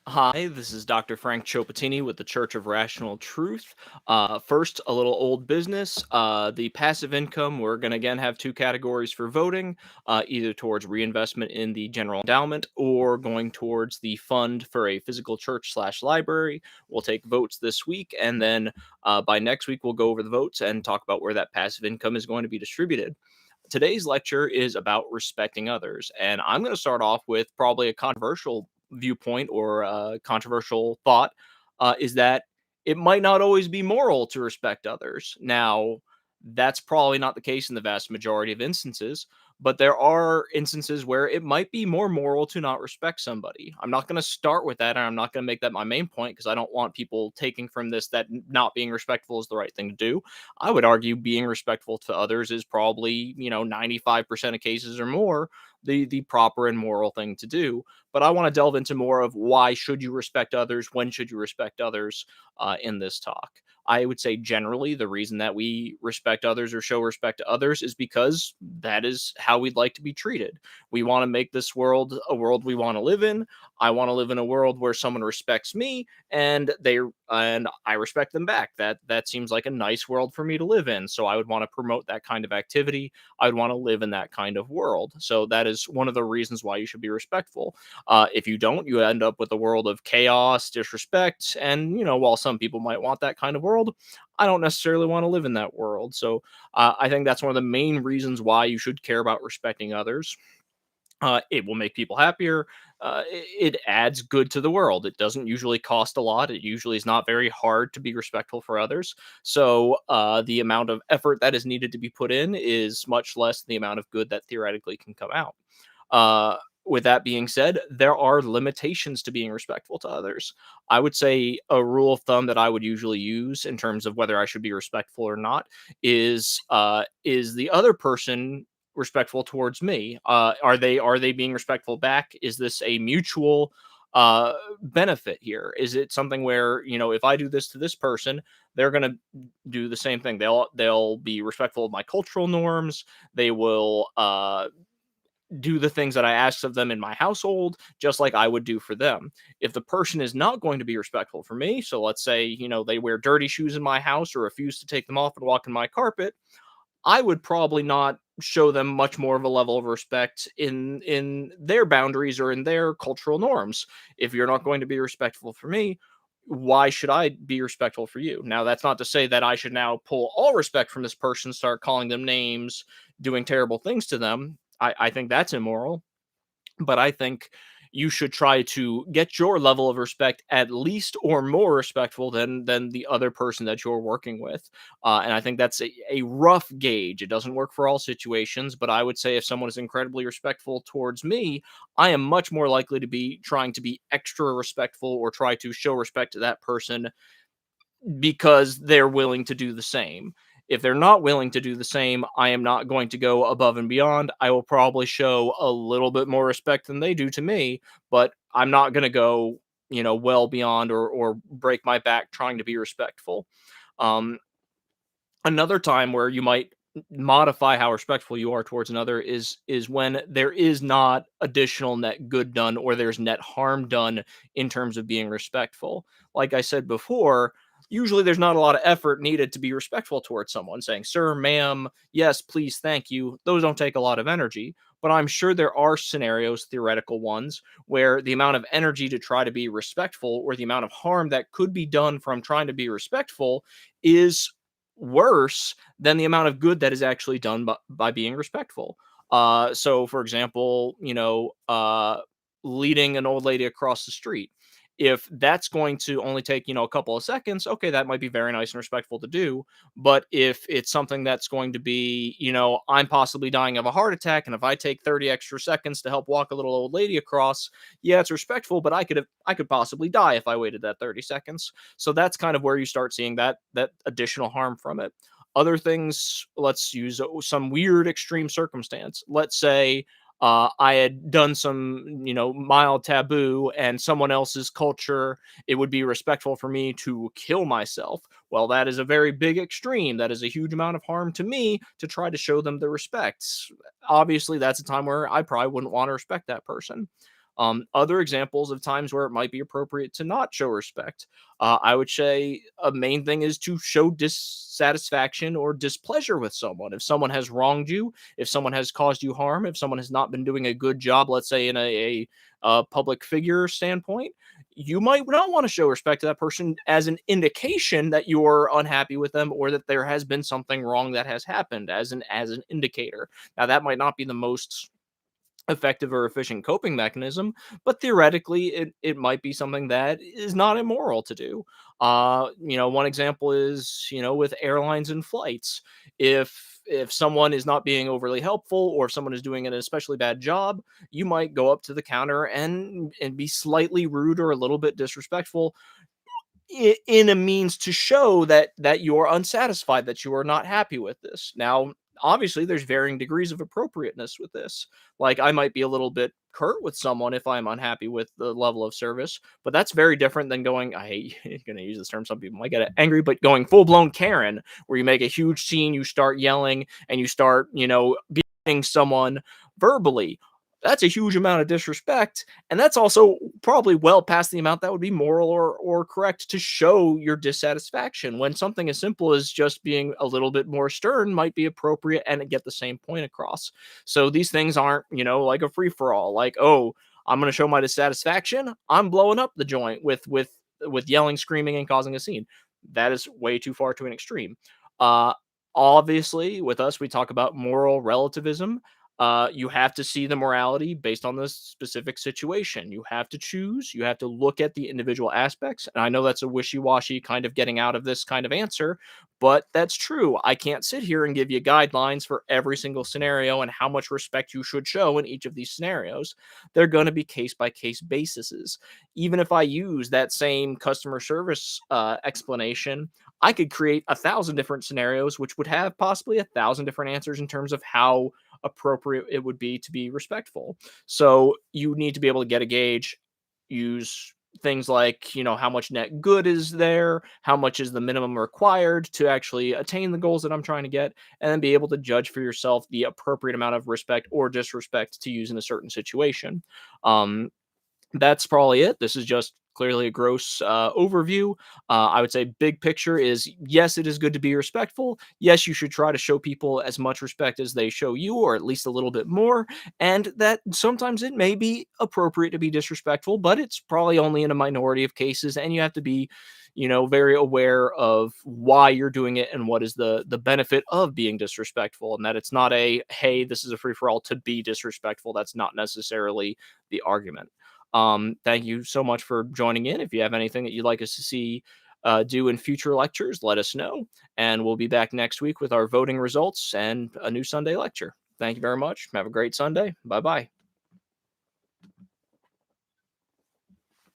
Hi, this is Dr. Frank Chopatini with the Church of Rational Truth. First, a little old business. The passive income, we're going to again have two categories for voting, either towards reinvestment in the general endowment or going towards the fund for a physical church slash library. We'll take votes this week, and then by next week, we'll go over the votes and talk about where that passive income is going to be distributed. Today's lecture is about respecting others, and I'm going to start off with probably a controversial viewpoint or a controversial thought, is that it might not always be moral to respect others. Now, that's probably not the case in the vast majority of instances, but there are instances where it might be more moral to not respect somebody. I'm not going to start with that, and I'm not going to make that my main point because I don't want people taking from this that not being respectful is the right thing to do. I would argue being respectful to others is probably, 95% of cases or more the proper and moral thing to do. But I want to delve into more of why should you respect others, when should you respect others in this talk. I would say generally the reason that we respect others or show respect to others is because that is how we'd like to be treated. We want to make this world a world we want to live in. I want to live in a world where someone respects me and I respect them back. That seems like a nice world for me to live in. So I would want to promote that kind of activity. I would want to live in that kind of world. So that is one of the reasons why you should be respectful. If you don't, you end up with a world of chaos, disrespect, and while some people might want that kind of world, I don't necessarily want to live in that world. So I think that's one of the main reasons why you should care about respecting others. It will make people happier. It adds good to the world. It doesn't usually cost a lot. It usually is not very hard to be respectful for others. So the amount of effort that is needed to be put in is much less than the amount of good that theoretically can come out. Uh, with that being said, there are limitations to being respectful to others. I would say a rule of thumb that I would usually use in terms of whether I should be respectful or not is the other person respectful towards me? Are they being respectful back? Is this a mutual benefit here? Is it something where if I do this to this person, they're going to do the same thing? They'll be respectful of my cultural norms. They will do the things that I ask of them in my household, just like I would do for them. If the person is not going to be respectful for me, so let's say, they wear dirty shoes in my house or refuse to take them off and walk in my carpet, I would probably not show them much more of a level of respect in their boundaries or in their cultural norms. If you're not going to be respectful for me, why should I be respectful for you? Now, that's not to say that I should now pull all respect from this person, start calling them names, doing terrible things to them. I think that's immoral, but I think you should try to get your level of respect at least or more respectful than the other person that you're working with. And I think that's a rough gauge. It doesn't work for all situations, but I would say if someone is incredibly respectful towards me, I am much more likely to be trying to be extra respectful or try to show respect to that person because they're willing to do the same. If they're not willing to do the same, I am not going to go above and beyond. I will probably show a little bit more respect than they do to me, but I'm not going to go, well beyond or break my back trying to be respectful. Um, Another time where you might modify how respectful you are towards another is when there is not additional net good done or there's net harm done in terms of being respectful. Like I said before, usually there's not a lot of effort needed to be respectful towards someone. Saying sir, ma'am, yes, please, thank you, those don't take a lot of energy. But I'm sure there are scenarios, theoretical ones, where the amount of energy to try to be respectful or the amount of harm that could be done from trying to be respectful is worse than the amount of good that is actually done by being respectful. So, for example, leading an old lady across the street. If that's going to only take, a couple of seconds, okay, that might be very nice and respectful to do. But if it's something that's going to be, I'm possibly dying of a heart attack, and if I take 30 extra seconds to help walk a little old lady across, yeah, it's respectful, but I could possibly die if I waited that 30 seconds. So that's kind of where you start seeing that additional harm from it. Other things, let's use some weird extreme circumstance. Let's say I had done some, mild taboo, and someone else's culture, it would be respectful for me to kill myself. Well, that is a very big extreme. That is a huge amount of harm to me to try to show them the respect. Obviously, that's a time where I probably wouldn't want to respect that person. Other examples of times where it might be appropriate to not show respect, I would say a main thing is to show dissatisfaction or displeasure with someone. If someone has wronged you, if someone has caused you harm, if someone has not been doing a good job, let's say in a public figure standpoint, you might not want to show respect to that person as an indication that you're unhappy with them or that there has been something wrong that has happened as an indicator. Now that might not be the most effective or efficient coping mechanism, but theoretically it might be something that is not immoral to do. One example is, with airlines and flights. If someone is not being overly helpful or if someone is doing an especially bad job, you might go up to the counter and be slightly rude or a little bit disrespectful in a means to show that you're unsatisfied, that you are not happy with this. Now, obviously, there's varying degrees of appropriateness with this. Like, I might be a little bit curt with someone if I'm unhappy with the level of service, but that's very different than going, I hate going to use this term, some people might get angry, but going full blown Karen, where you make a huge scene, you start yelling, and you start, beating someone verbally. That's a huge amount of disrespect, and that's also probably well past the amount that would be moral or correct to show your dissatisfaction, when something as simple as just being a little bit more stern might be appropriate and get the same point across. So these things aren't, like a free for all. Like, oh, I'm going to show my dissatisfaction. I'm blowing up the joint with yelling, screaming, and causing a scene. That is way too far to an extreme. Uh, Obviously, with us, we talk about moral relativism. You have to see the morality based on the specific situation. You have to choose. You have to look at the individual aspects. And I know that's a wishy washy kind of getting out of this kind of answer, but that's true. I can't sit here and give you guidelines for every single scenario and how much respect you should show in each of these scenarios. They're going to be case by case bases. Even if I use that same customer service explanation, I could create 1,000 different scenarios, which would have possibly 1,000 different answers in terms of how appropriate it would be to be respectful. So you need to be able to get a gauge, use things like, how much net good is there, how much is the minimum required to actually attain the goals that I'm trying to get, and then be able to judge for yourself the appropriate amount of respect or disrespect to use in a certain situation. That's probably it. This is just clearly a gross overview. I would say big picture is yes, it is good to be respectful. Yes, you should try to show people as much respect as they show you, or at least a little bit more. And that sometimes it may be appropriate to be disrespectful, but it's probably only in a minority of cases. And you have to be, very aware of why you're doing it and what is the benefit of being disrespectful, and that it's not a hey, this is a free for all to be disrespectful. That's not necessarily the argument. Thank you so much for joining in. If you have anything that you'd like us to see do in future lectures, let us know. And we'll be back next week with our voting results and a new Sunday lecture. Thank you very much. Have a great Sunday. Bye bye.